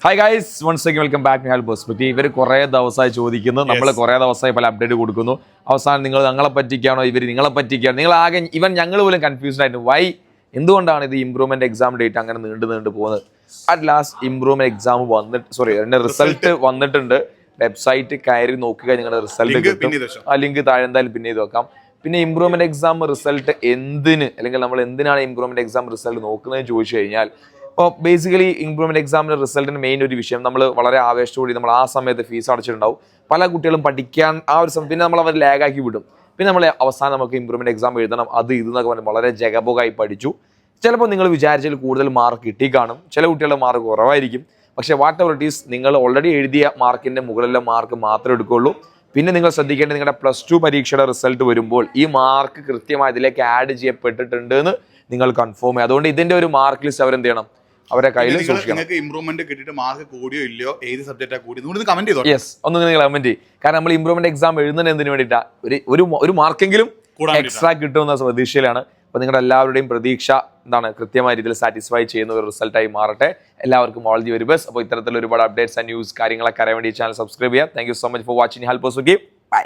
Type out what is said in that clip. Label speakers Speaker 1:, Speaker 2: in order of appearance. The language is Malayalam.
Speaker 1: Hi guys, once again welcome back to health perspective. ഇവർ കുറേ ദിവസമായി ചോദിക്കുന്നു, നമ്മൾ കുറേ ദിവസമായി പല അപ്ഡേറ്റ് കൊടുക്കുന്നു. അവസാനം നിങ്ങൾ ഞങ്ങളെ പറ്റിക്കാണോ, ഇവർ നിങ്ങളെ പറ്റിക്കാണോ, നിങ്ങൾ ആകെ ഞങ്ങൾ പോലും കൺഫ്യൂസ്ഡ് ആയിരുന്നു. എന്തുകൊണ്ടാണ് ഇത് ഇംപ്രൂവ്മെന്റ് എക്സാം ഡേറ്റ് അങ്ങനെ നീണ്ടു പോകുന്നത്? അറ്റ് ലാസ്റ്റ് ഇംപ്രൂവ്മെന്റ് എക്സാം അതിന്റെ റിസൾട്ട് വന്നിട്ടുണ്ട്. വെബ്സൈറ്റ് കയറി നോക്കുക, നിങ്ങളുടെ റിസൾട്ട് കിട്ടും. ആ ലിങ്ക് താഴെ എന്തായാലും പിന്നെ ചെയ്ത് വെക്കാം. പിന്നെ ഇംപ്രൂവ്മെന്റ് എക്സാം റിസൾട്ട് അല്ലെങ്കിൽ നമ്മൾ എന്തിനാണ് ഇംപ്രൂവ്മെന്റ് എക്സാം റിസൾട്ട് നോക്കുന്നതെന്ന് ചോദിച്ചു കഴിഞ്ഞാൽ, ഇപ്പോൾ ബേസിക്കലി ഇംപ്രൂവ്മെന്റ് എക്സാമിന്റെ റിസൾട്ടിന് മെയിൻ ഒരു വിഷയം, നമ്മൾ വളരെ ആവേശത്തോടെ നമ്മൾ ആ സമയത്ത് ഫീസ് അടച്ചിട്ടുണ്ടാവും. പല കുട്ടികളും പഠിക്കാൻ ആ ഒരു സമയം പിന്നെ നമ്മൾ അവർ ലാഗാക്കി വിടും. പിന്നെ നമ്മൾ അവസാനം നമുക്ക് ഇംപ്രൂവ്മെന്റ് എക്സാം എഴുതണം, അത് ഇതെന്നൊക്കെ പറഞ്ഞ് വളരെ ജഗബോഗായി പഠിച്ചു. ചിലപ്പോൾ നിങ്ങൾ വിചാരിച്ചാൽ കൂടുതൽ മാർക്ക് കിട്ടി കാണും, ചില കുട്ടികളുടെ മാർക്ക് കുറവായിരിക്കും. പക്ഷേ വാട്ട് എവർ ഇറ്റ് ഈസ്, നിങ്ങൾ ഓൾറെഡി എഴുതിയ മാർക്കിന്റെ മുകളിലെ മാർക്ക് മാത്രമേ എടുക്കുകയുള്ളൂ. പിന്നെ നിങ്ങൾ ശ്രദ്ധിക്കേണ്ടത്, നിങ്ങളുടെ +2 പരീക്ഷയുടെ റിസൾട്ട് വരുമ്പോൾ ഈ മാർക്ക് കൃത്യമായി ഇതിലേക്ക് ആഡ് ചെയ്യപ്പെട്ടിട്ടുണ്ട് എന്ന് നിങ്ങൾ കൺഫേം ചെയ്യുക. അതുകൊണ്ട് ഇതിന്റെ ഒരു മാർക്ക് ലിസ്റ്റ് അവരെന്ത് ചെയ്യണം, അവരെ കയ്യിൽ സൂക്ഷിക്കണം.
Speaker 2: ഇംപ്രൂവ്മെന്റ് കിട്ടിയിട്ട് മാർക്ക് കൂടിയോ ഇല്ലയോ, ഏത് സബ്ജക്റ്റാ കൂടി, കമന്റ് ചെയ്തോ.
Speaker 1: യെസ്, ഒന്ന് നിങ്ങൾ കമന്റ് ചെയ്യും. കാരണം നമ്മൾ ഇംപ്രൂവ്മെന്റ് എക്സാം എഴുതുന്നതിന് എന്തിനു വേണ്ടിയിട്ടാ, ഒരു മാർക്കെങ്കിലും എക്സ്ട്രാ കിട്ടുമെന്ന പ്രതീക്ഷയിലാണ്. അപ്പൊ നിങ്ങളുടെ എല്ലാവരുടെയും പ്രതീക്ഷ എന്താണ്, കൃത്യമായ രീതിയിൽ സാറ്റിസ്ഫൈ ചെയ്യുന്ന ഒരു റിസൾട്ടായി മാറട്ടെ. എല്ലാവർക്കും ഓൾ ദി വെരി ബെസ്റ്റ്. അപ്പോൾ ഇത്തരത്തിൽ ഒരുപാട് അപ്ഡേറ്റ്സ് ആൻഡ് ന്യൂസ് കാര്യങ്ങളൊക്കെ അറിയാൻ വേണ്ടി ചാനൽ സബ്സ്ക്രൈബ് ചെയ്യാം. Thank you so much for watching health perspective. By.